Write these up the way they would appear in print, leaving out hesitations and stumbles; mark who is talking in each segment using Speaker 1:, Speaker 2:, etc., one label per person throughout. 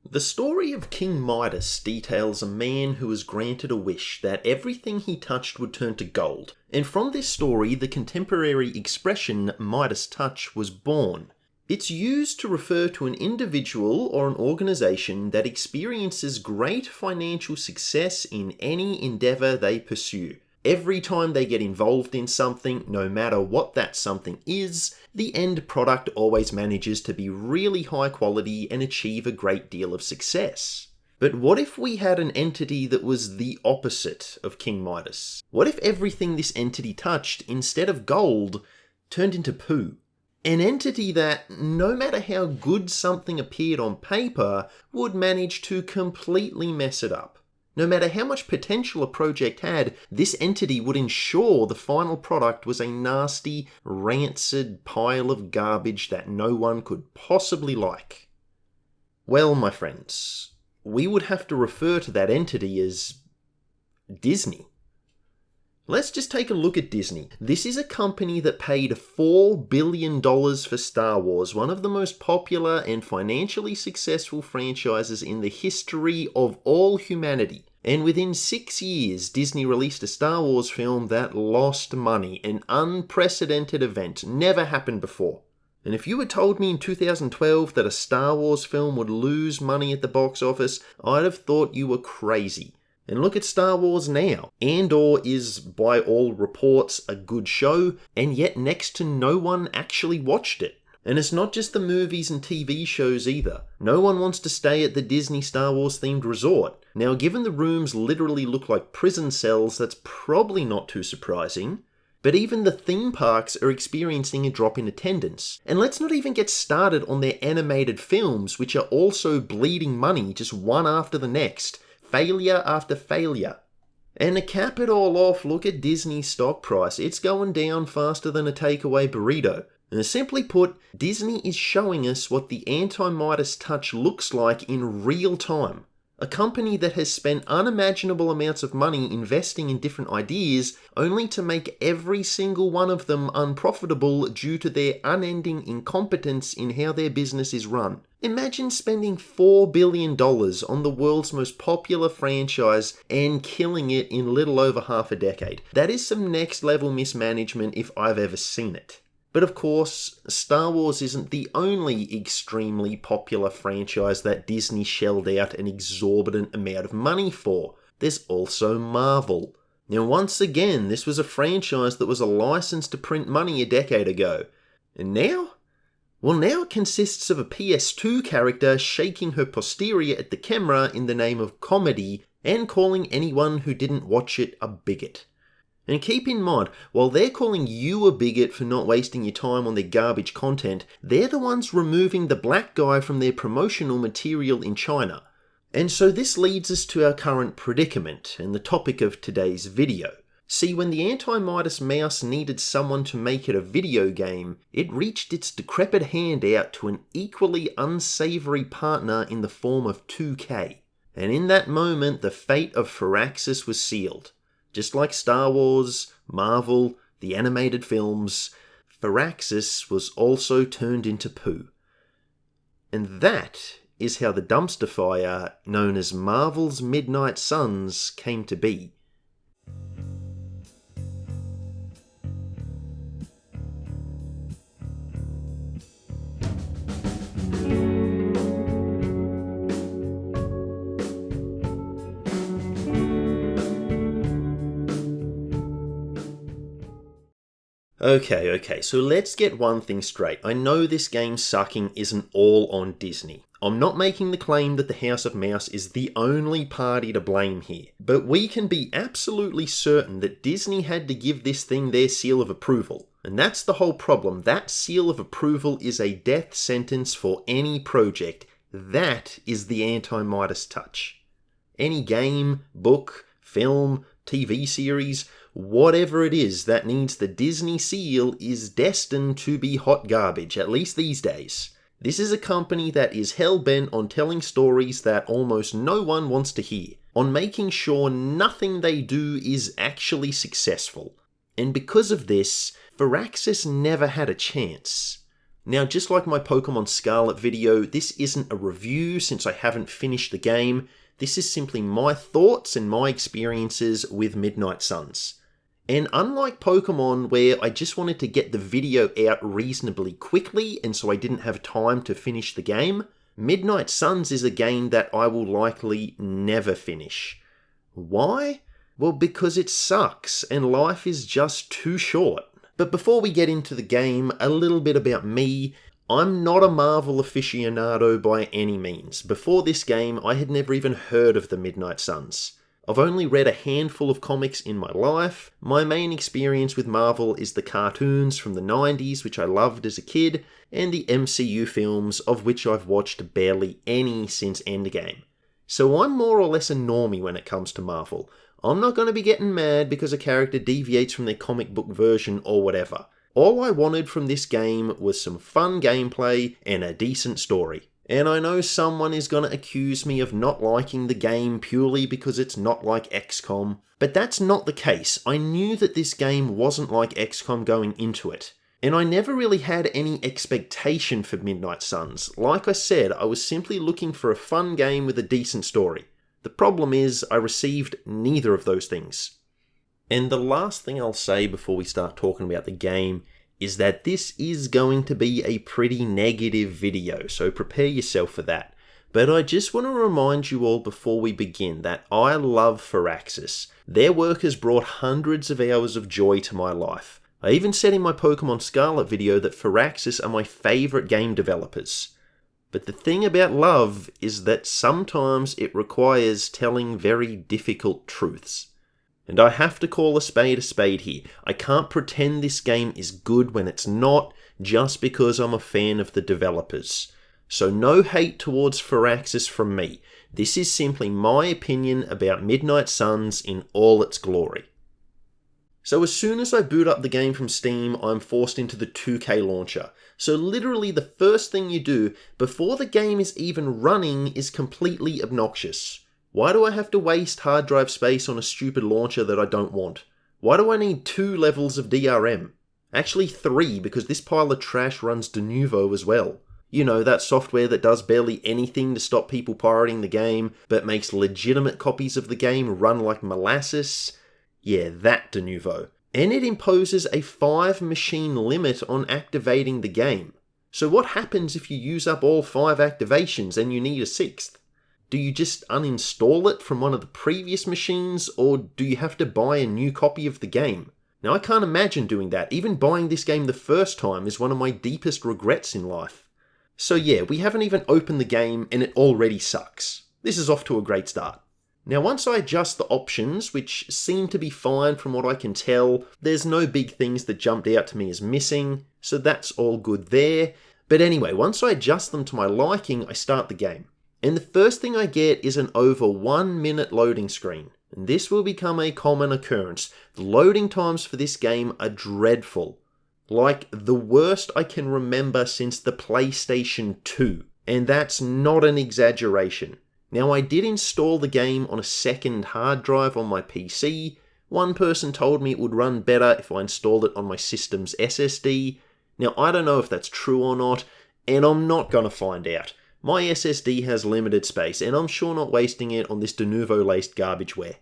Speaker 1: The story of King Midas details a man who was granted a wish that everything he touched would turn to gold, and from this story the contemporary expression Midas touch was born. It's used to refer to an individual or an organisation that experiences great financial success in any endeavour they pursue. Every time they get involved in something, no matter what that something is, the end product always manages to be really high quality and achieve a great deal of success. But what if we had an entity that was the opposite of King Midas? What if everything this entity touched, instead of gold, turned into poo? An entity that, no matter how good something appeared on paper, would manage to completely mess it up. No matter how much potential a project had, this entity would ensure the final product was a nasty, rancid pile of garbage that no one could possibly like. Well, my friends, we would have to refer to that entity as Disney. Let's just take a look at Disney. This is a company that paid $4 billion for Star Wars, one of the most popular and financially successful franchises in the history of all humanity. And within 6 years, Disney released a Star Wars film that lost money, an unprecedented event, never happened before. And if you had told me in 2012 that a Star Wars film would lose money at the box office, I'd have thought you were crazy. And look at Star Wars now. Andor is, by all reports, a good show, and yet next to no one actually watched it. And it's not just the movies and TV shows either. No one wants to stay at the Disney Star Wars themed resort. Now, given the rooms literally look like prison cells, that's probably not too surprising. But even the theme parks are experiencing a drop in attendance. And let's not even get started on their animated films, which are also bleeding money just one after the next. Failure after failure. And to cap it all off, look at Disney's stock price. It's going down faster than a takeaway burrito. And simply put, Disney is showing us what the anti-Midas touch looks like in real time. A company that has spent unimaginable amounts of money investing in different ideas, only to make every single one of them unprofitable due to their unending incompetence in how their business is run. Imagine spending $4 billion on the world's most popular franchise and killing it in little over half a decade. That is some next level mismanagement if I've ever seen it. But of course, Star Wars isn't the only extremely popular franchise that Disney shelled out an exorbitant amount of money for. There's also Marvel. Now once again, this was a franchise that was a license to print money a decade ago. And now? Well, now it consists of a PS2 character shaking her posterior at the camera in the name of comedy and calling anyone who didn't watch it a bigot. And keep in mind, while they're calling you a bigot for not wasting your time on their garbage content, they're the ones removing the black guy from their promotional material in China. And so this leads us to our current predicament and the topic of today's video. See, when the anti-Midas mouse needed someone to make it a video game, it reached its decrepit hand out to an equally unsavoury partner in the form of 2K. And in that moment, the fate of Firaxis was sealed. Just like Star Wars, Marvel, the animated films, Firaxis was also turned into poo. And that is how the dumpster fire known as Marvel's Midnight Suns came to be. Okay, so let's get one thing straight. I know this game sucking isn't all on Disney. I'm not making the claim that the House of Mouse is the only party to blame here, but we can be absolutely certain that Disney had to give this thing their seal of approval. And that's the whole problem. That seal of approval is a death sentence for any project. That is the anti-Midas touch. Any game, book, film, TV series, whatever it is that needs the Disney seal is destined to be hot garbage, at least these days. This is a company that is hell-bent on telling stories that almost no one wants to hear, on making sure nothing they do is actually successful. And because of this, Firaxis never had a chance. Now, just like my Pokemon Scarlet video, this isn't a review since I haven't finished the game. This is simply my thoughts and my experiences with Midnight Suns. And unlike Pokemon, where I just wanted to get the video out reasonably quickly and so I didn't have time to finish the game, Midnight Suns is a game that I will likely never finish. Why? Well, because it sucks and life is just too short. But before we get into the game, a little bit about me. I'm not a Marvel aficionado by any means. Before this game, I had never even heard of the Midnight Suns. I've only read a handful of comics in my life. My main experience with Marvel is the cartoons from the 90s, which I loved as a kid, and the MCU films, of which I've watched barely any since Endgame. So I'm more or less a normie when it comes to Marvel. I'm not going to be getting mad because a character deviates from their comic book version or whatever. All I wanted from this game was some fun gameplay and a decent story. And I know someone is going to accuse me of not liking the game purely because it's not like XCOM, but that's not the case. I knew that this game wasn't like XCOM going into it. And I never really had any expectation for Midnight Suns. Like I said, I was simply looking for a fun game with a decent story. The problem is, I received neither of those things. And the last thing I'll say before we start talking about the game is that this is going to be a pretty negative video, so prepare yourself for that. But I just want to remind you all before we begin that I love Firaxis. Their work has brought hundreds of hours of joy to my life. I even said in my Pokemon Scarlet video that Firaxis are my favourite game developers. But the thing about love is that sometimes it requires telling very difficult truths. And I have to call a spade here. I can't pretend this game is good when it's not, just because I'm a fan of the developers. So no hate towards Firaxis from me. This is simply my opinion about Midnight Suns in all its glory. So as soon as I boot up the game from Steam, I'm forced into the 2K launcher. So literally the first thing you do before the game is even running is completely obnoxious. Why do I have to waste hard drive space on a stupid launcher that I don't want? Why do I need 2 levels of DRM? Actually 3, because this pile of trash runs Denuvo as well. You know, that software that does barely anything to stop people pirating the game, but makes legitimate copies of the game run like molasses. Yeah, that Denuvo. And it imposes a 5 machine limit on activating the game. So what happens if you use up all 5 activations and you need a 6th? Do you just uninstall it from one of the previous machines, or do you have to buy a new copy of the game? Now I can't imagine doing that. Even buying this game the first time is one of my deepest regrets in life. So yeah, we haven't even opened the game and it already sucks. This is off to a great start. Now once I adjust the options, which seem to be fine from what I can tell, there's no big things that jumped out to me as missing, so that's all good there. But anyway, once I adjust them to my liking, I start the game. And the first thing I get is an over 1 minute loading screen. And this will become a common occurrence. The loading times for this game are dreadful. Like the worst I can remember since the PlayStation 2. And that's not an exaggeration. Now I did install the game on a second hard drive on my PC. One person told me it would run better if I installed it on my system's SSD. Now I don't know if that's true or not, and I'm not going to find out. My SSD has limited space, and I'm sure not wasting it on this Denuvo-laced garbageware.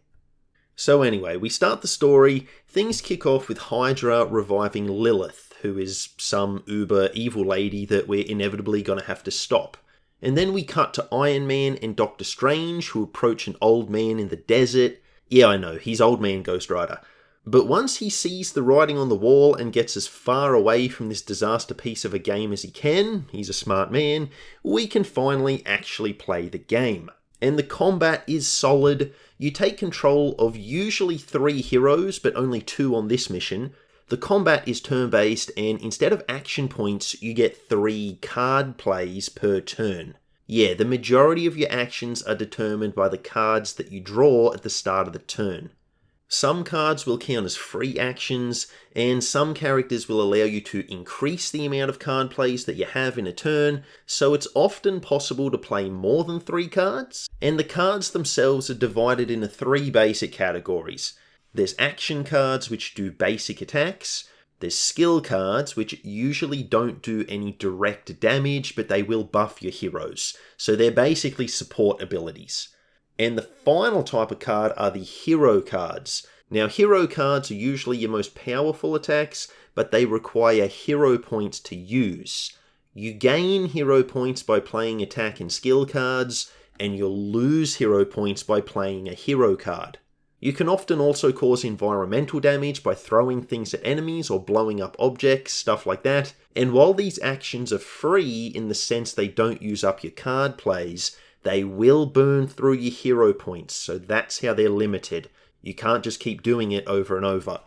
Speaker 1: So anyway, we start the story. Things kick off with Hydra reviving Lilith, who is some uber evil lady that we're inevitably going to have to stop. And then we cut to Iron Man and Doctor Strange, who approach an old man in the desert. Yeah, I know, he's Old Man Ghost Rider. But once he sees the writing on the wall and gets as far away from this disaster piece of a game as he can, he's a smart man, we can finally actually play the game. And the combat is solid. You take control of usually 3 heroes, but only 2 on this mission. The combat is turn-based, and instead of action points, you get 3 card plays per turn. Yeah, the majority of your actions are determined by the cards that you draw at the start of the turn. Some cards will count as free actions, and some characters will allow you to increase the amount of card plays that you have in a turn, so it's often possible to play more than 3 cards. And the cards themselves are divided into 3 basic categories. There's action cards which do basic attacks, There's skill cards, which usually don't do any direct damage, but they will buff your heroes. So they're basically support abilities. And the final type of card are the hero cards. Now, hero cards are usually your most powerful attacks, but they require hero points to use. You gain hero points by playing attack and skill cards, and you'll lose hero points by playing a hero card. You can often also cause environmental damage by throwing things at enemies or blowing up objects, stuff like that. And while these actions are free in the sense they don't use up your card plays, they will burn through your hero points, so that's how they're limited. You can't just keep doing it over and over.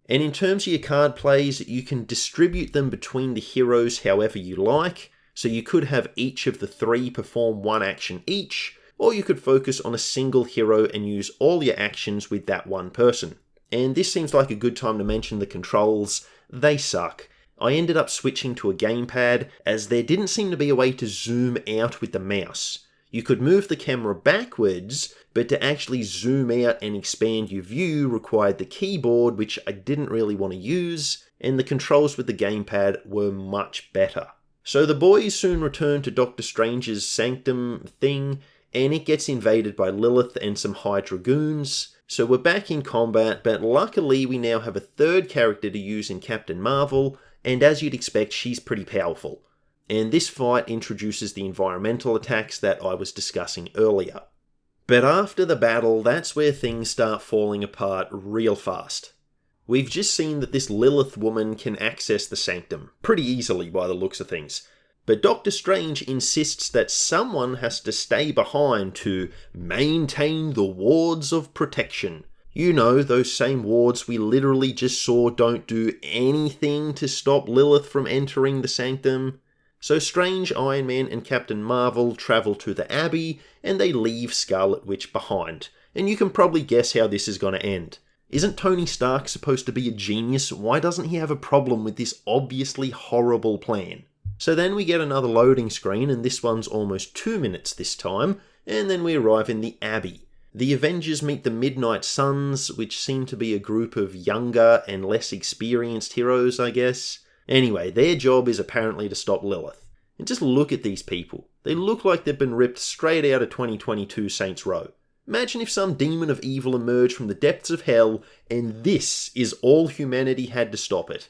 Speaker 1: And in terms of your card plays, you can distribute them between the heroes however you like. So you could have each of the three perform one action each, or you could focus on a single hero and use all your actions with that one person. And this seems like a good time to mention the controls. They suck. I ended up switching to a gamepad as there didn't seem to be a way to zoom out with the mouse. You could move the camera backwards, but to actually zoom out and expand your view required the keyboard, which I didn't really want to use, and the controls with the gamepad were much better. So the boys soon return to Doctor Strange's sanctum thing, and it gets invaded by Lilith and some Hydra goons. So we're back in combat, but luckily we now have a third character to use in Captain Marvel, and as you'd expect, she's pretty powerful. And this fight introduces the environmental attacks that I was discussing earlier. But after the battle, that's where things start falling apart real fast. We've just seen that this Lilith woman can access the sanctum, pretty easily by the looks of things. But Doctor Strange insists that someone has to stay behind to maintain the wards of protection. You know, those same wards we literally just saw don't do anything to stop Lilith from entering the sanctum. So Strange, Iron Man, and Captain Marvel travel to the Abbey, and they leave Scarlet Witch behind. And you can probably guess how this is going to end. Isn't Tony Stark supposed to be a genius? Why doesn't he have a problem with this obviously horrible plan? So then we get another loading screen, and this one's almost 2 minutes this time, and then we arrive in the Abbey. The Avengers meet the Midnight Suns, which seem to be a group of younger and less experienced heroes, I guess. Anyway, their job is apparently to stop Lilith. And just look at these people. They look like they've been ripped straight out of 2022 Saints Row. Imagine if some demon of evil emerged from the depths of hell, and this is all humanity had to stop it.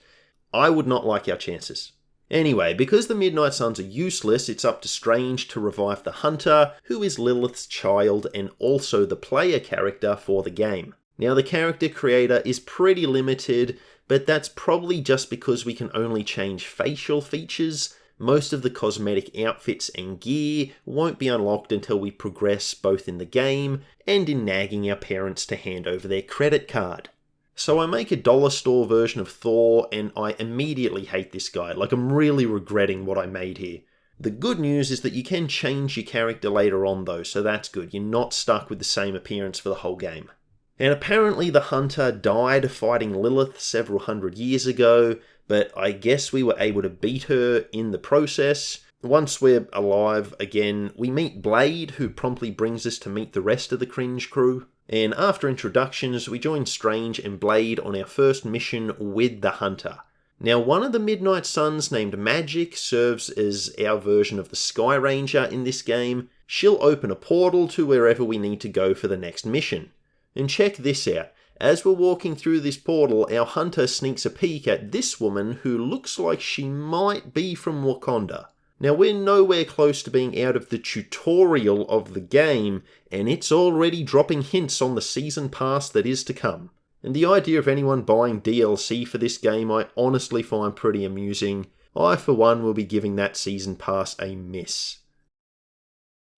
Speaker 1: I would not like our chances. Anyway, because the Midnight Suns are useless, it's up to Strange to revive the Hunter, who is Lilith's child and also the player character for the game. Now, the character creator is pretty limited, but that's probably just because we can only change facial features. Most of the cosmetic outfits and gear won't be unlocked until we progress both in the game and in nagging our parents to hand over their credit card. So I make a dollar store version of Thor, and I immediately hate this guy. Like, I'm really regretting what I made here. The good news is that you can change your character later on though, so that's good. You're not stuck with the same appearance for the whole game. And apparently the Hunter died fighting Lilith several hundred years ago, but I guess we were able to beat her in the process. Once we're alive again, we meet Blade, who promptly brings us to meet the rest of the Cringe crew. And after introductions, we join Strange and Blade on our first mission with the Hunter. Now, one of the Midnight Suns named Magic serves as our version of the Sky Ranger in this game. She'll open a portal to wherever we need to go for the next mission. And check this out. As we're walking through this portal, our Hunter sneaks a peek at this woman who looks like she might be from Wakanda. Now, we're nowhere close to being out of the tutorial of the game, and it's already dropping hints on the season pass that is to come. And the idea of anyone buying DLC for this game I honestly find pretty amusing. I, for one, will be giving that season pass a miss.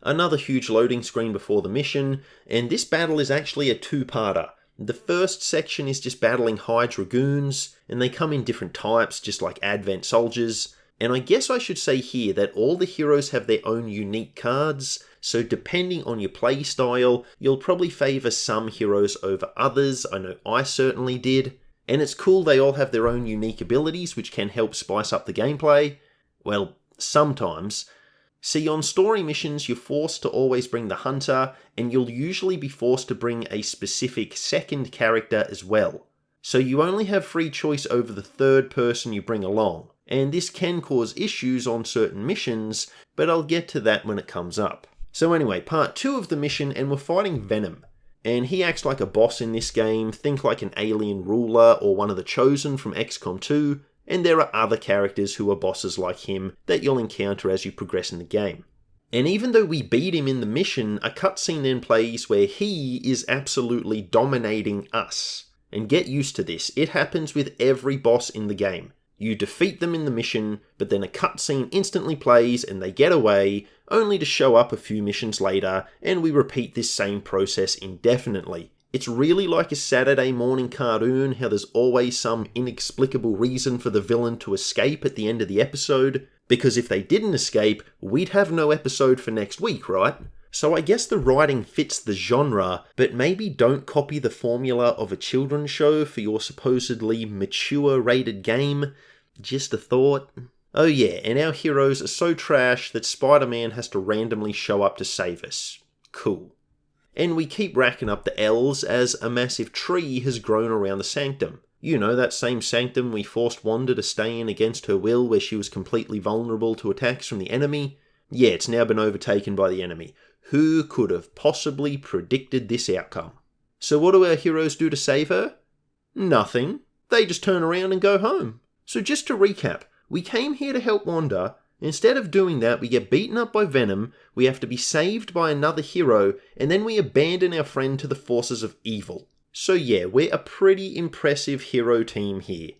Speaker 1: Another huge loading screen before the mission, and this battle is actually a two-parter. The first section is just battling Hydra goons, and they come in different types, just like Advent soldiers. And I guess I should say here that all the heroes have their own unique cards, so depending on your playstyle, you'll probably favour some heroes over others. I know I certainly did. And it's cool they all have their own unique abilities, which can help spice up the gameplay. Well, sometimes. See, on story missions, you're forced to always bring the Hunter, and you'll usually be forced to bring a specific second character as well. so you only have free choice over the third person you bring along, and this can cause issues on certain missions, but I'll get to that when it comes up. So anyway, part 2 of the mission, and we're fighting Venom. And he acts like a boss in this game, think like an alien ruler or one of the Chosen from XCOM 2, and there are other characters who are bosses like him that you'll encounter as you progress in the game. And even though we beat him in the mission, a cutscene then plays where he is absolutely dominating us. And get used to this, it happens with every boss in the game. You defeat them in the mission, but then a cutscene instantly plays and they get away, only to show up a few missions later, and we repeat this same process indefinitely. It's really like a Saturday morning cartoon, how there's always some inexplicable reason for the villain to escape at the end of the episode, because if they didn't escape, we'd have no episode for next week, right? So I guess the writing fits the genre, but maybe don't copy the formula of a children's show for your supposedly mature rated game. Just a thought. Oh yeah, and our heroes are so trash that Spider-Man has to randomly show up to save us. Cool. And we keep racking up the L's as a massive tree has grown around the sanctum. You know, that same sanctum we forced Wanda to stay in against her will, where she was completely vulnerable to attacks from the enemy. Yeah, it's now been overtaken by the enemy. Who could have possibly predicted this outcome? So what do our heroes do to save her? Nothing. They just turn around and go home. So just to recap, we came here to help Wanda. Instead of doing that, we get beaten up by Venom, we have to be saved by another hero, and then we abandon our friend to the forces of evil. So yeah, we're a pretty impressive hero team here.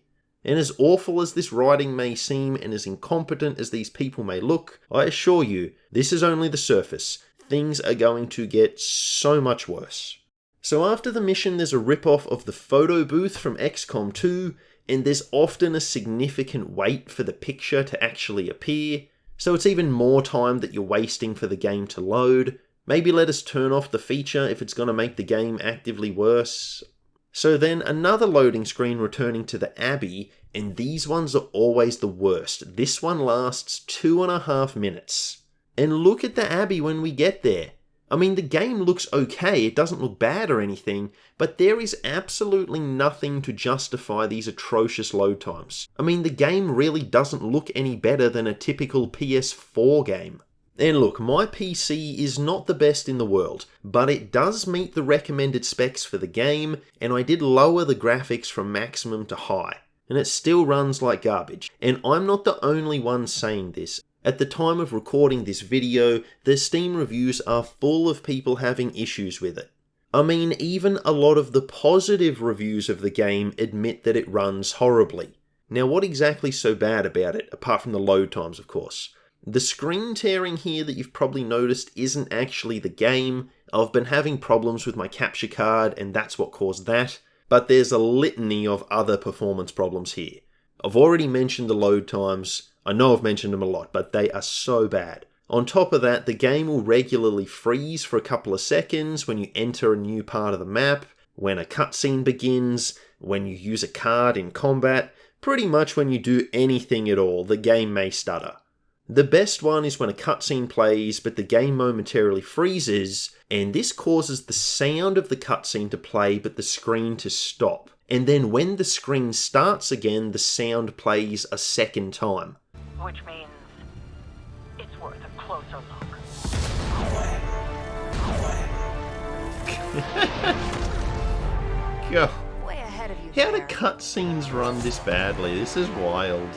Speaker 1: And as awful as this writing may seem and as incompetent as these people may look, I assure you, this is only the surface. Things are going to get so much worse. So after the mission, there's a rip-off of the photo booth from XCOM 2, and there's often a significant wait for the picture to actually appear, so it's even more time that you're wasting for the game to load. Maybe let us turn off the feature if it's going to make the game actively worse. So then another loading screen returning to the Abbey, and these ones are always the worst. This one lasts 2.5 minutes. And look at the Abbey when we get there. I mean, the game looks okay, it doesn't look bad or anything, but there is absolutely nothing to justify these atrocious load times. I mean, the game really doesn't look any better than a typical PS4 game. And look, my PC is not the best in the world, but it does meet the recommended specs for the game, and I did lower the graphics from maximum to high, and it still runs like garbage. And I'm not the only one saying this. At the time of recording this video, the Steam reviews are full of people having issues with it. I mean, even a lot of the positive reviews of the game admit that it runs horribly. Now, what exactly so bad about it, apart from the load times, of course? The screen tearing here that you've probably noticed isn't actually the game. I've been having problems with my capture card, and that's what caused that. But there's a litany of other performance problems here. I've already mentioned the load times. I know I've mentioned them a lot, but they are so bad. On top of that, the game will regularly freeze for a couple of seconds when you enter a new part of the map, when a cutscene begins, when you use a card in combat. Pretty much when you do anything at all, the game may stutter. The best one is when a cutscene plays, but the game momentarily freezes, and this causes the sound of the cutscene to play, but the screen to stop. And then when the screen starts again, the sound plays a second time.
Speaker 2: Which means it's worth a closer look.
Speaker 1: God.
Speaker 2: Way ahead of you.
Speaker 1: How do cutscenes run this badly? This is wild.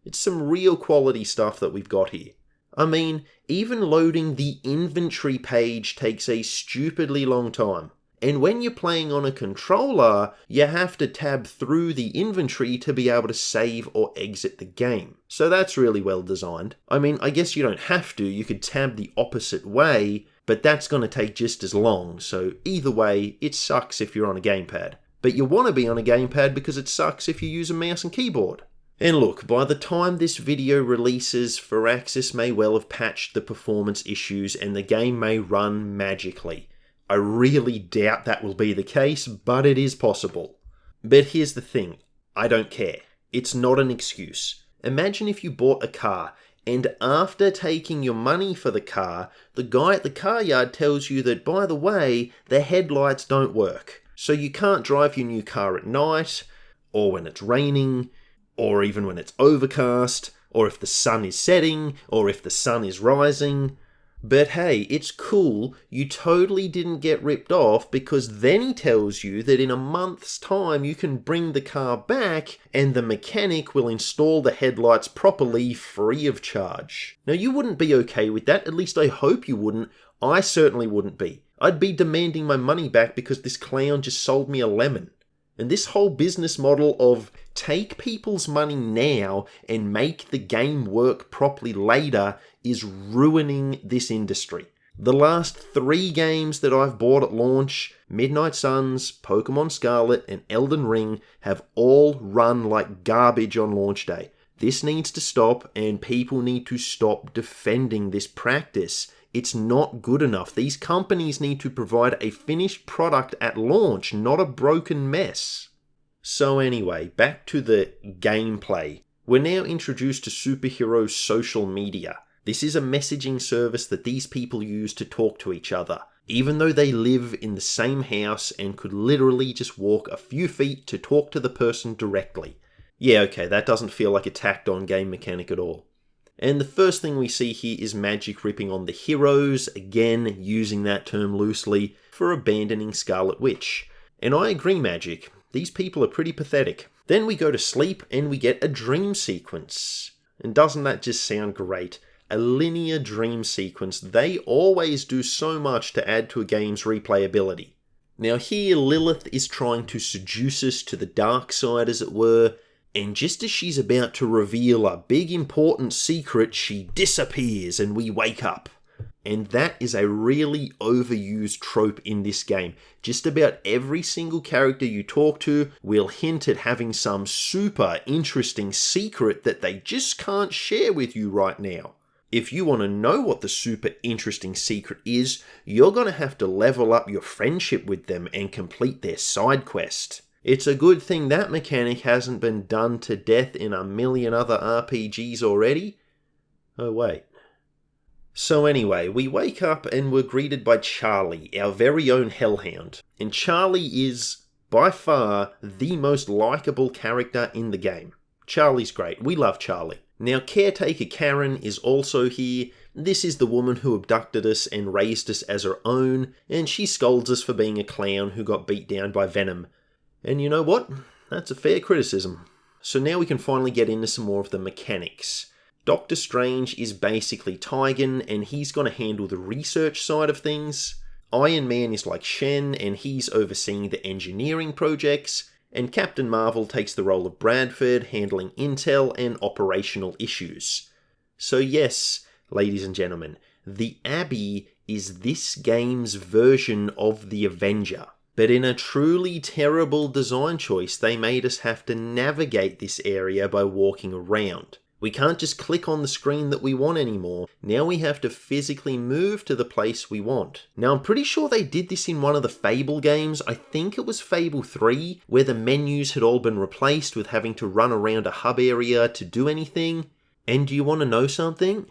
Speaker 1: It's some real quality stuff that we've got here. I mean, even loading the inventory page takes a stupidly long time. And when you're playing on a controller, you have to tab through the inventory to be able to save or exit the game. So that's really well designed. I mean, I guess you don't have to, you could tab the opposite way, but that's going to take just as long. So either way, it sucks if you're on a gamepad. But you want to be on a gamepad because it sucks if you use a mouse and keyboard. And look, by the time this video releases, Firaxis may well have patched the performance issues and the game may run magically. I really doubt that will be the case, but it is possible. But here's the thing, I don't care. It's not an excuse. Imagine if you bought a car, and after taking your money for the car, the guy at the car yard tells you that, by the way, the headlights don't work. So you can't drive your new car at night, or when it's raining, or even when it's overcast, or if the sun is setting, or if the sun is rising. But hey, it's cool, you totally didn't get ripped off, because then he tells you that in a month's time you can bring the car back and the mechanic will install the headlights properly free of charge. Now you wouldn't be okay with that, at least I hope you wouldn't. I certainly wouldn't be. I'd be demanding my money back because this clown just sold me a lemon. And this whole business model of take people's money now and make the game work properly later is ruining this industry. The last 3 games that I've bought at launch, Midnight Suns, Pokemon Scarlet, and Elden Ring, have all run like garbage on launch day. This needs to stop, and people need to stop defending this practice. It's not good enough. These companies need to provide a finished product at launch, not a broken mess. So anyway, back to the gameplay. We're now introduced to superhero social media. This is a messaging service that these people use to talk to each other, even though they live in the same house and could literally just walk a few feet to talk to the person directly. Yeah, okay, that doesn't feel like a tacked on game mechanic at all. And the first thing we see here is Magic ripping on the heroes, again using that term loosely, for abandoning Scarlet Witch. And I agree, Magic, these people are pretty pathetic. Then we go to sleep and we get a dream sequence. And doesn't that just sound great? A linear dream sequence. They always do so much to add to a game's replayability. Now here Lilith is trying to seduce us to the dark side, as it were, and just as she's about to reveal a big important secret, she disappears and we wake up. And that is a really overused trope in this game. Just about every single character you talk to will hint at having some super interesting secret that they just can't share with you right now. If you want to know what the super interesting secret is, you're going to have to level up your friendship with them and complete their side quest. It's a good thing that mechanic hasn't been done to death in a million other RPGs already. Oh wait. So anyway, we wake up and we're greeted by Charlie, our very own hellhound. And Charlie is, by far, the most likable character in the game. Charlie's great. We love Charlie. Now, caretaker Karen is also here. This is the woman who abducted us and raised us as her own, and she scolds us for being a clown who got beat down by Venom. And you know what? That's a fair criticism. So now we can finally get into some more of the mechanics. Doctor Strange is basically Tigan, and he's going to handle the research side of things. Iron Man is like Shen, and he's overseeing the engineering projects. And Captain Marvel takes the role of Bradford, handling intel and operational issues. So yes, ladies and gentlemen, the Abbey is this game's version of the Avenger. But in a truly terrible design choice, they made us have to navigate this area by walking around. We can't just click on the screen that we want anymore. Now we have to physically move to the place we want. Now I'm pretty sure they did this in one of the Fable games. I think it was Fable 3, where the menus had all been replaced with having to run around a hub area to do anything. And do you want to know something?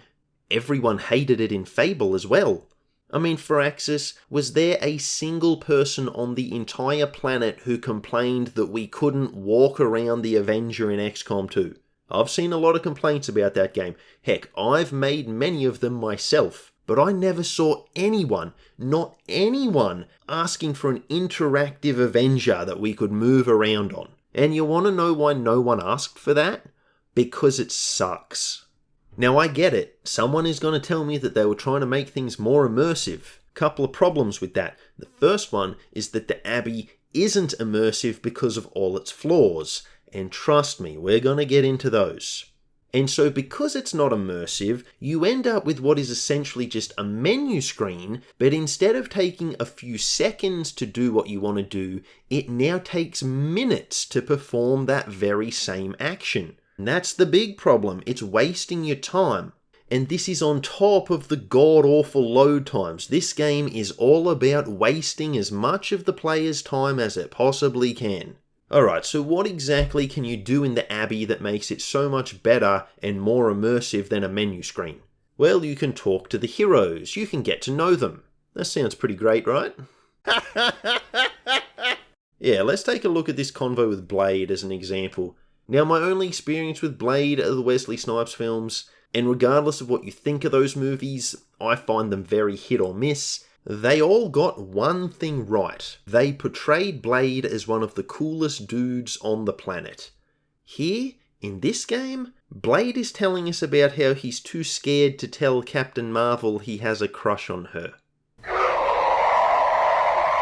Speaker 1: Everyone hated it in Fable as well. I mean, Firaxis, was there a single person on the entire planet who complained that we couldn't walk around the Avenger in XCOM 2? I've seen a lot of complaints about that game. Heck, I've made many of them myself. But I never saw anyone, not anyone, asking for an interactive Avenger that we could move around on. And you want to know why no one asked for that? Because it sucks. Now I get it, someone is going to tell me that they were trying to make things more immersive. Couple of problems with that. The first one is that the Abbey isn't immersive because of all its flaws. And trust me, we're going to get into those. And so because it's not immersive, you end up with what is essentially just a menu screen, but instead of taking a few seconds to do what you want to do, it now takes minutes to perform that very same action. And that's the big problem, it's wasting your time. And this is on top of the god-awful load times. This game is all about wasting as much of the player's time as it possibly can. Alright, so what exactly can you do in the Abbey that makes it so much better and more immersive than a menu screen? Well, you can talk to the heroes, you can get to know them. That sounds pretty great, right? Yeah, let's take a look at this convo with Blade as an example. Now, my only experience with Blade are the Wesley Snipes films, and regardless of what you think of those movies, I find them very hit or miss. They all got one thing right. They portrayed Blade as one of the coolest dudes on the planet. Here, in this game, Blade is telling us about how he's too scared to tell Captain Marvel he has a crush on her.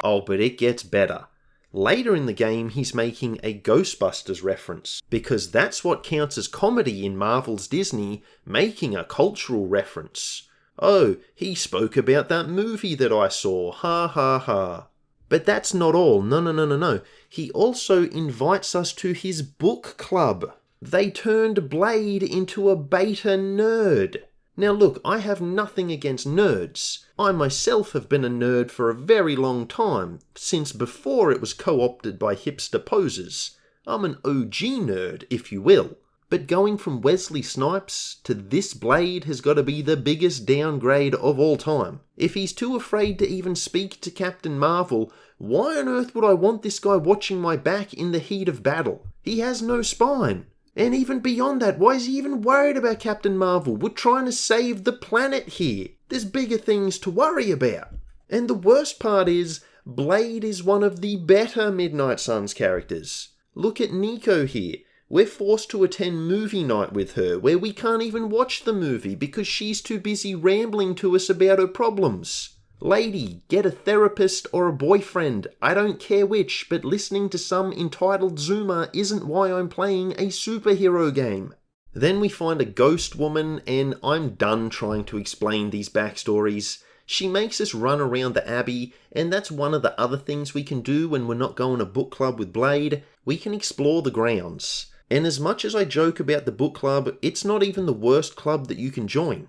Speaker 1: Oh, but it gets better. Later in the game, he's making a Ghostbusters reference, because that's what counts as comedy in Marvel's Disney, making a cultural reference. Oh, he spoke about that movie that I saw, ha ha ha. But that's not all, no. He also invites us to his book club. They turned Blade into a beta nerd. Now look, I have nothing against nerds. I myself have been a nerd for a very long time, since before it was co-opted by hipster posers. I'm an OG nerd, if you will. But going from Wesley Snipes to this Blade has got to be the biggest downgrade of all time. If he's too afraid to even speak to Captain Marvel, why on earth would I want this guy watching my back in the heat of battle? He has no spine. And even beyond that, why is he even worried about Captain Marvel? We're trying to save the planet here. There's bigger things to worry about. And the worst part is, Blade is one of the better Midnight Suns characters. Look at Nico here. We're forced to attend movie night with her, where we can't even watch the movie because she's too busy rambling to us about her problems. Lady, get a therapist or a boyfriend, I don't care which, but listening to some entitled Zoomer isn't why I'm playing a superhero game. Then we find a ghost woman, and I'm done trying to explain these backstories. She makes us run around the Abbey, and that's one of the other things we can do when we're not going to book club with Blade. We can explore the grounds. And as much as I joke about the book club, it's not even the worst club that you can join.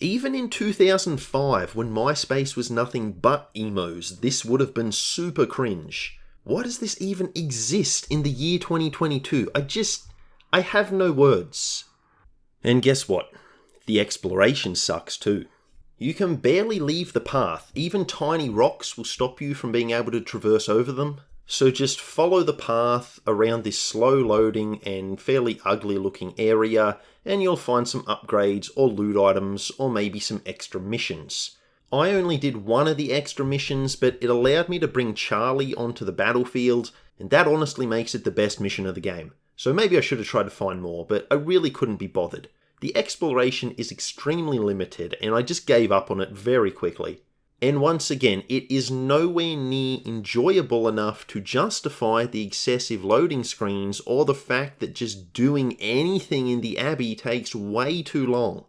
Speaker 1: Even in 2005, when MySpace was nothing but emos, this would have been super cringe. Why does this even exist in the year 2022? I have no words. And guess what? The exploration sucks too. You can barely leave the path. Even tiny rocks will stop you from being able to traverse over them. So just follow the path around this slow loading and fairly ugly looking area, and you'll find some upgrades or loot items or maybe some extra missions. I only did one of the extra missions, but it allowed me to bring Charlie onto the battlefield, and that honestly makes it the best mission of the game. So maybe I should have tried to find more, but I really couldn't be bothered. The exploration is extremely limited, and I just gave up on it very quickly. And once again, it is nowhere near enjoyable enough to justify the excessive loading screens or the fact that just doing anything in the Abbey takes way too long.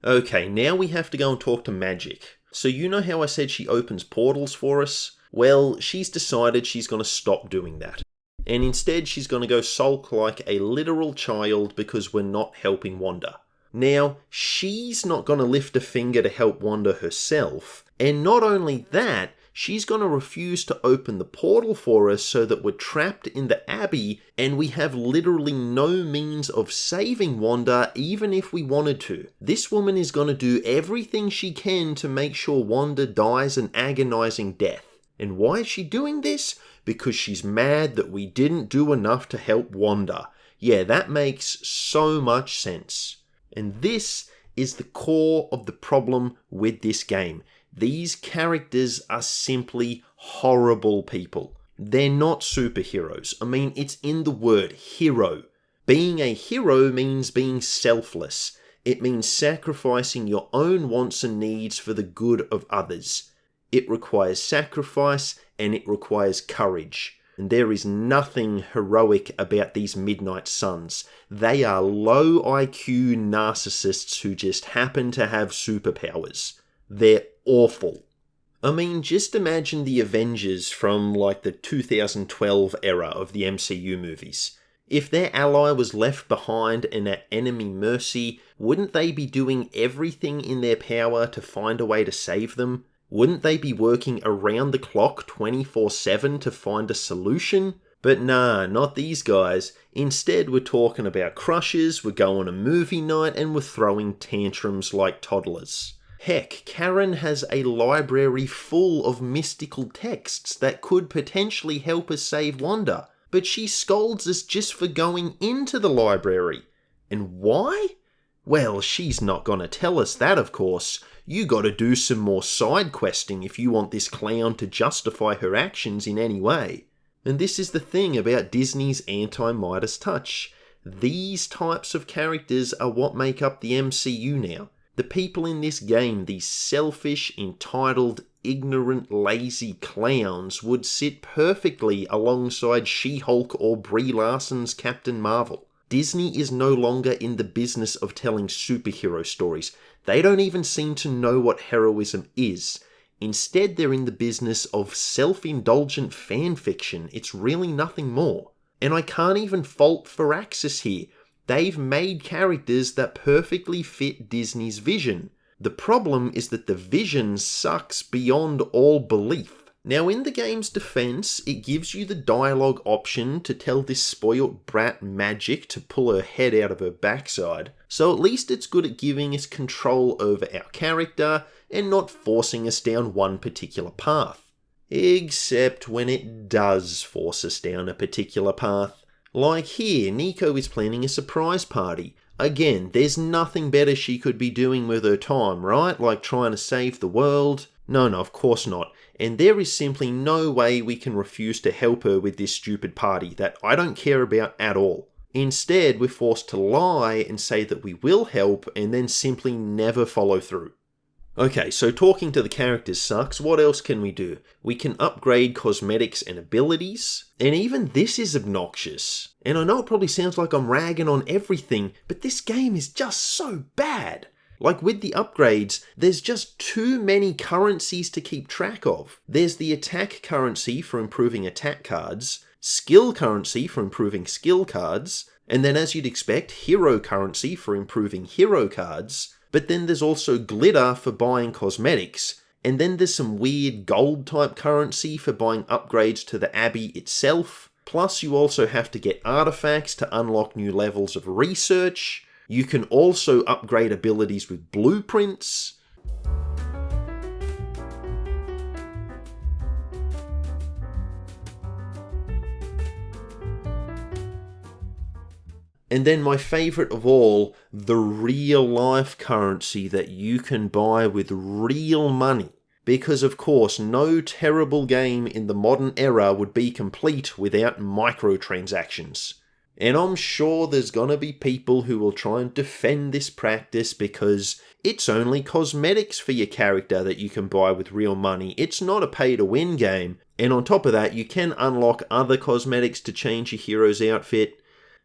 Speaker 1: Okay, now we have to go and talk to Magic. So you know how I said she opens portals for us? Well, she's decided she's going to stop doing that. And instead she's going to go sulk like a literal child because we're not helping Wanda. Now, she's not going to lift a finger to help Wanda herself, and not only that, she's going to refuse to open the portal for us so that we're trapped in the Abbey and we have literally no means of saving Wanda even if we wanted to. This woman is going to do everything she can to make sure Wanda dies an agonizing death. And why is she doing this? Because she's mad that we didn't do enough to help Wanda. Yeah, that makes so much sense. And this is the core of the problem with this game. These characters are simply horrible people. They're not superheroes. I mean, it's in the word hero. Being a hero means being selfless. It means sacrificing your own wants and needs for the good of others. It requires sacrifice and it requires courage. And there is nothing heroic about these Midnight Suns. They are low IQ narcissists who just happen to have superpowers. They're awful. I mean, just imagine the Avengers from like the 2012 era of the MCU movies. If their ally was left behind and at enemy mercy, wouldn't they be doing everything in their power to find a way to save them? Wouldn't they be working around the clock 24/7 to find a solution? But nah, not these guys. Instead, we're talking about crushes, we're going to movie night, and we're throwing tantrums like toddlers. Heck, Karen has a library full of mystical texts that could potentially help us save Wanda, but she scolds us just for going into the library. And why? Well, she's not gonna tell us that, of course. You gotta do some more side questing if you want this clown to justify her actions in any way. And this is the thing about Disney's anti-Midas touch. These types of characters are what make up the MCU now. The people in this game, these selfish, entitled, ignorant, lazy clowns, would sit perfectly alongside She-Hulk or Brie Larson's Captain Marvel. Disney is no longer in the business of telling superhero stories. They don't even seem to know what heroism is. Instead, they're in the business of self-indulgent fanfiction. It's really nothing more. And I can't even fault Firaxis here. They've made characters that perfectly fit Disney's vision. The problem is that the vision sucks beyond all belief. Now, in the game's defense, it gives you the dialogue option to tell this spoilt brat Magic to pull her head out of her backside. So at least it's good at giving us control over our character and not forcing us down one particular path. Except when it does force us down a particular path. Like here, Nico is planning a surprise party. Again, there's nothing better she could be doing with her time, right? Like trying to save the world? No, of course not. And there is simply no way we can refuse to help her with this stupid party that I don't care about at all. Instead, we're forced to lie and say that we will help and then simply never follow through. Okay, so talking to the characters sucks. What else can we do? We can upgrade cosmetics and abilities, and even this is obnoxious. And I know it probably sounds like I'm ragging on everything, but this game is just so bad. Like with the upgrades, there's just too many currencies to keep track of. There's the attack currency for improving attack cards, skill currency for improving skill cards, and then as you'd expect, hero currency for improving hero cards. But then there's also glitter for buying cosmetics, and then there's some weird gold type currency for buying upgrades to the Abbey itself. Plus you also have to get artifacts to unlock new levels of research. You can also upgrade abilities with blueprints. And then my favourite of all, the real life currency that you can buy with real money. Because of course, no terrible game in the modern era would be complete without microtransactions. And I'm sure there's gonna be people who will try and defend this practice because it's only cosmetics for your character that you can buy with real money. It's not a pay-to-win game. And on top of that, you can unlock other cosmetics to change your hero's outfit.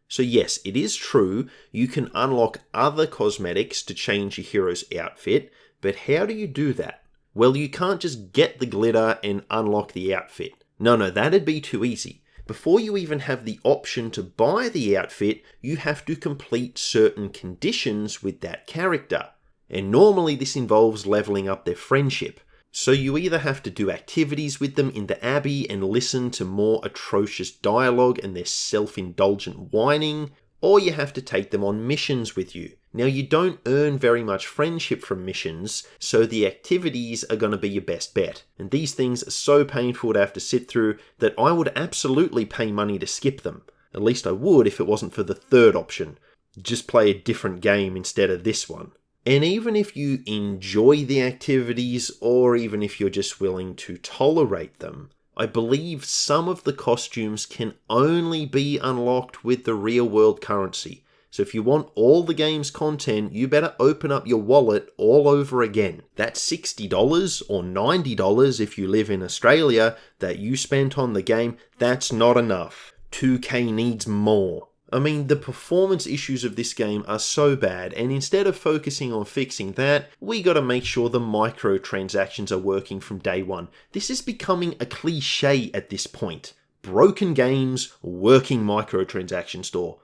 Speaker 1: So yes, it is true, you can unlock other cosmetics to change your hero's outfit, but how do you do that? Well, you can't just get the glitter and unlock the outfit. No, that'd be too easy. Before you even have the option to buy the outfit, you have to complete certain conditions with that character. And normally this involves leveling up their friendship. So you either have to do activities with them in the Abbey and listen to more atrocious dialogue and their self-indulgent whining, or you have to take them on missions with you. Now you don't earn very much friendship from missions, so the activities are going to be your best bet. And these things are so painful to have to sit through that I would absolutely pay money to skip them. At least I would if it wasn't for the third option. Just play a different game instead of this one. And even if you enjoy the activities, or even if you're just willing to tolerate them, I believe some of the costumes can only be unlocked with the real-world currency. So if you want all the game's content, you better open up your wallet all over again. That $60 or $90 if you live in Australia that you spent on the game, that's not enough. 2K needs more. I mean, the performance issues of this game are so bad, and instead of focusing on fixing that, we gotta make sure the microtransactions are working from day one. This is becoming a cliche at this point. Broken games, working microtransaction store.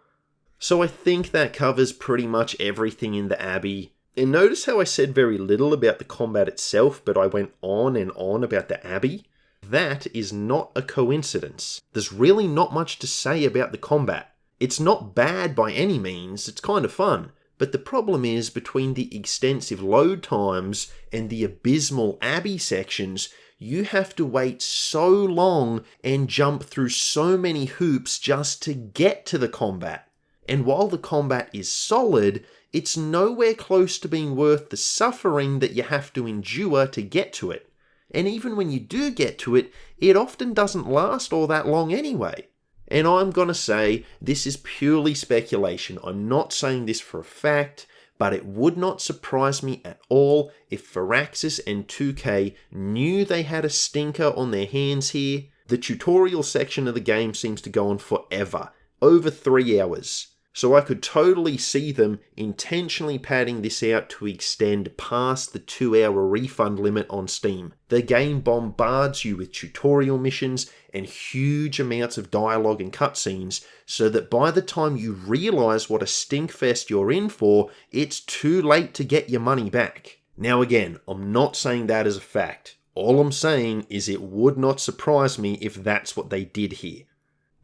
Speaker 1: So I think that covers pretty much everything in the Abbey. And notice how I said very little about the combat itself, but I went on and on about the Abbey? That is not a coincidence. There's really not much to say about the combat. It's not bad by any means, it's kind of fun, But the problem is, between the extensive load times and the abysmal Abbey sections, you have to wait so long and jump through so many hoops just to get to the combat. And while the combat is solid, it's nowhere close to being worth the suffering that you have to endure to get to it. And even when you do get to it, it often doesn't last all that long anyway. And I'm gonna say, this is purely speculation. I'm not saying this for a fact, but it would not surprise me at all if Firaxis and 2K knew they had a stinker on their hands here. The tutorial section of the game seems to go on forever, over 3 hours. So I could totally see them intentionally padding this out to extend past the 2-hour refund limit on Steam. The game bombards you with tutorial missions and huge amounts of dialogue and cutscenes, so that by the time you realise what a stinkfest you're in for, it's too late to get your money back. Now again, I'm not saying that as a fact. All I'm saying is it would not surprise me if that's what they did here.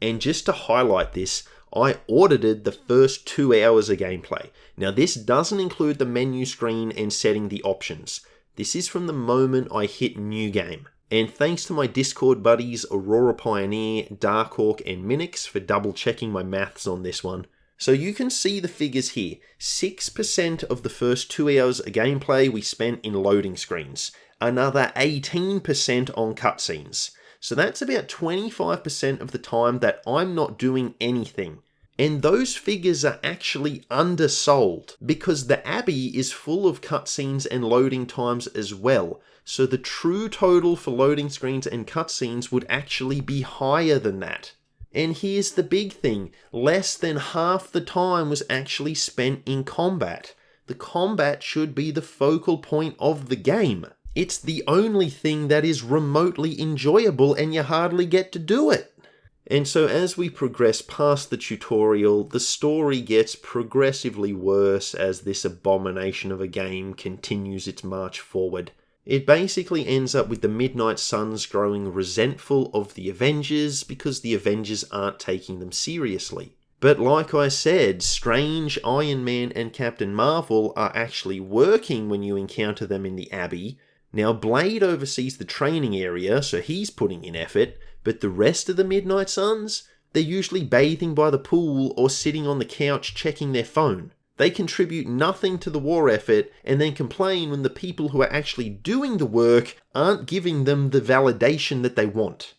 Speaker 1: And just to highlight this, I audited the first 2 hours of gameplay. Now this doesn't include the menu screen and setting the options. This is from the moment I hit new game. And thanks to my Discord buddies Aurora Pioneer, Darkhawk and Minix for double checking my maths on this one. So you can see the figures here. 6% of the first 2 hours of gameplay we spent in loading screens. Another 18% on cutscenes. So that's about 25% of the time that I'm not doing anything. And those figures are actually undersold, because the Abbey is full of cutscenes and loading times as well. So the true total for loading screens and cutscenes would actually be higher than that. And here's the big thing, less than half the time was actually spent in combat. The combat should be the focal point of the game. It's the only thing that is remotely enjoyable and you hardly get to do it. And so as we progress past the tutorial, the story gets progressively worse as this abomination of a game continues its march forward. It basically ends up with the Midnight Suns growing resentful of the Avengers because the Avengers aren't taking them seriously. But like I said, Strange, Iron Man and Captain Marvel are actually working when you encounter them in the Abbey. Now Blade oversees the training area, so he's putting in effort, but the rest of the Midnight Suns, they're usually bathing by the pool or sitting on the couch checking their phone. They contribute nothing to the war effort and then complain when the people who are actually doing the work aren't giving them the validation that they want.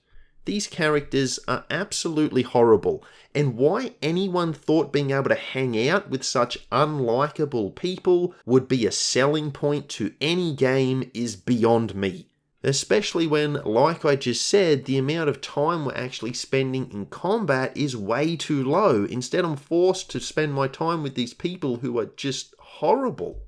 Speaker 1: These characters are absolutely horrible, and why anyone thought being able to hang out with such unlikable people would be a selling point to any game is beyond me. Especially when, like I just said, the amount of time we're actually spending in combat is way too low. Instead, I'm forced to spend my time with these people who are just horrible.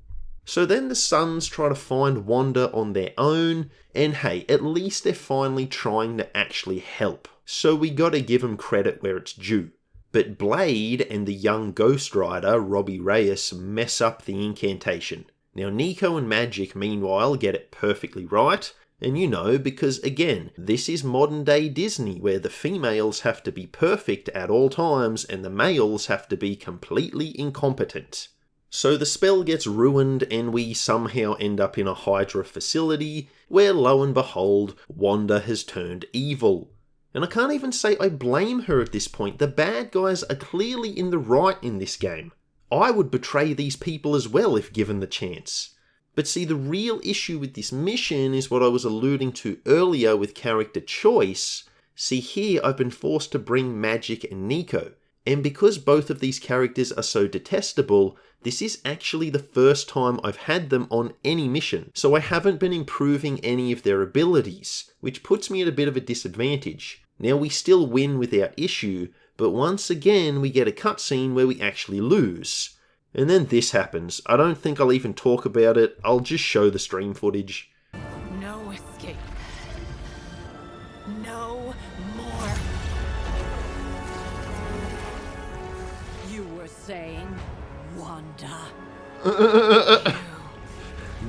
Speaker 1: So then the Suns try to find Wanda on their own, and hey, at least they're finally trying to actually help. So we gotta give them credit where it's due. But Blade and the young Ghost Rider, Robbie Reyes, mess up the incantation. Now Nico and Magic, meanwhile, get it perfectly right. And you know, because again, this is modern day Disney where the females have to be perfect at all times and the males have to be completely incompetent. So the spell gets ruined and we somehow end up in a Hydra facility where lo and behold, Wanda has turned evil. And I can't even say I blame her at this point. The bad guys are clearly in the right in this game. I would betray these people as well if given the chance. But see, the real issue with this mission is what I was alluding to earlier with character choice. See, here I've been forced to bring Magic and Nico. And because both of these characters are so detestable, this is actually the first time I've had them on any mission. So I haven't been improving any of their abilities, which puts me at a bit of a disadvantage. Now we still win without issue, but once again we get a cutscene where we actually lose. And then this happens. I don't think I'll even talk about it, I'll just show the stream footage.
Speaker 2: No escape. No more. You were saying, Wanda.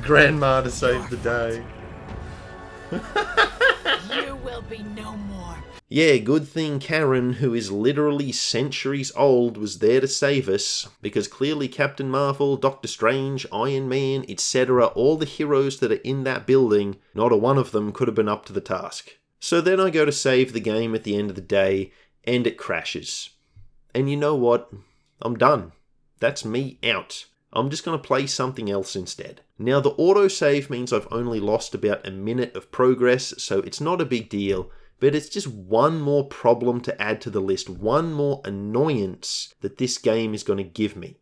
Speaker 1: Grandma to save the day.
Speaker 2: You will be no more.
Speaker 1: Yeah, good thing Karen, who is literally centuries old, was there to save us, because clearly Captain Marvel, Doctor Strange, Iron Man, etc., all the heroes that are in that building, not a one of them could have been up to the task. So then I go to save the game at the end of the day, and it crashes. And you know what? I'm done. That's me out. I'm just going to play something else instead. Now the autosave means I've only lost about a minute of progress, so it's not a big deal, but it's just one more problem to add to the list, one more annoyance that this game is going to give me.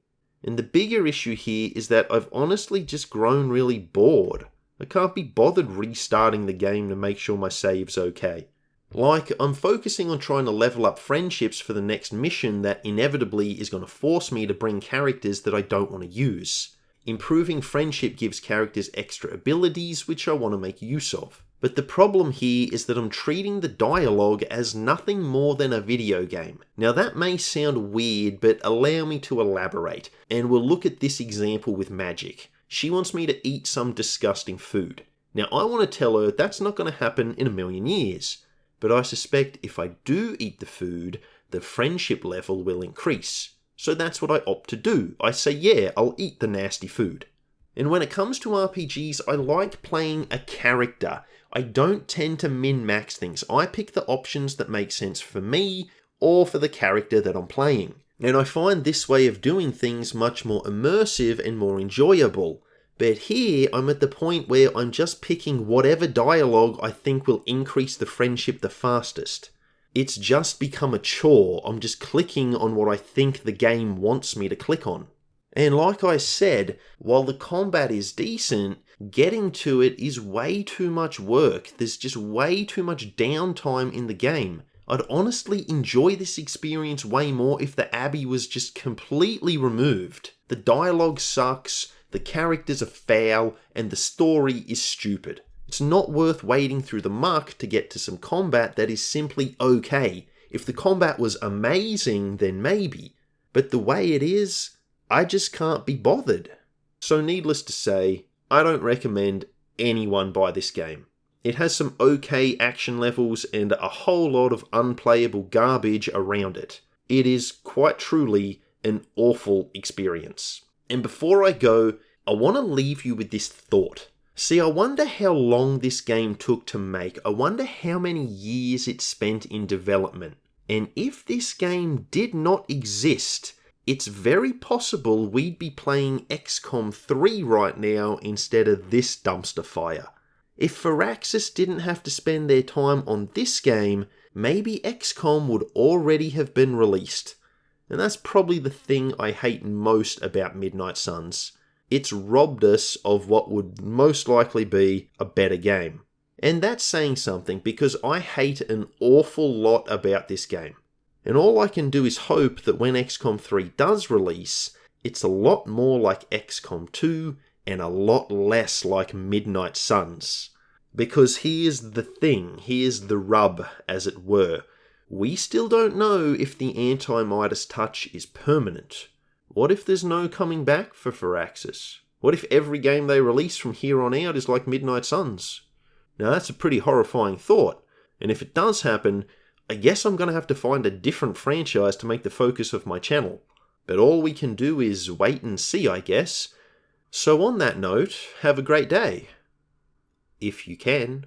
Speaker 1: And the bigger issue here is that I've honestly just grown really bored. I can't be bothered restarting the game to make sure my save's okay. Like, I'm focusing on trying to level up friendships for the next mission that inevitably is going to force me to bring characters that I don't want to use. Improving friendship gives characters extra abilities which I want to make use of. But the problem here is that I'm treating the dialogue as nothing more than a video game. Now that may sound weird, but allow me to elaborate, and we'll look at this example with Magic. She wants me to eat some disgusting food. Now I want to tell her that's not going to happen in a million years. But I suspect if I do eat the food, the friendship level will increase. So that's what I opt to do. I say, yeah, I'll eat the nasty food. And when it comes to RPGs, I like playing a character. I don't tend to min-max things. I pick the options that make sense for me or for the character that I'm playing. And I find this way of doing things much more immersive and more enjoyable. But here, I'm at the point where I'm just picking whatever dialogue I think will increase the friendship the fastest. It's just become a chore. I'm just clicking on what I think the game wants me to click on. And like I said, while the combat is decent, getting to it is way too much work. There's just way too much downtime in the game. I'd honestly enjoy this experience way more if the Abbey was just completely removed. The dialogue sucks, the characters are foul, and the story is stupid. It's not worth wading through the muck to get to some combat that is simply okay. If the combat was amazing, then maybe. But the way it is, I just can't be bothered. So needless to say, I don't recommend anyone buy this game. It has some okay action levels and a whole lot of unplayable garbage around it. It is quite truly an awful experience. And before I go, I want to leave you with this thought. See, I wonder how long this game took to make. I wonder how many years it spent in development. And if this game did not exist, it's very possible we'd be playing XCOM 3 right now instead of this dumpster fire. If Firaxis didn't have to spend their time on this game, maybe XCOM would already have been released. And that's probably the thing I hate most about Midnight Suns. It's robbed us of what would most likely be a better game. And that's saying something because I hate an awful lot about this game. And all I can do is hope that when XCOM 3 does release, it's a lot more like XCOM 2 and a lot less like Midnight Suns. Because here's the thing, here's the rub, as it were. We still don't know if the anti-Midas touch is permanent. What if there's no coming back for Firaxis? What if every game they release from here on out is like Midnight Suns? Now that's a pretty horrifying thought, and if it does happen, I guess I'm going to have to find a different franchise to make the focus of my channel. But all we can do is wait and see, I guess. So on that note, have a great day. If you can.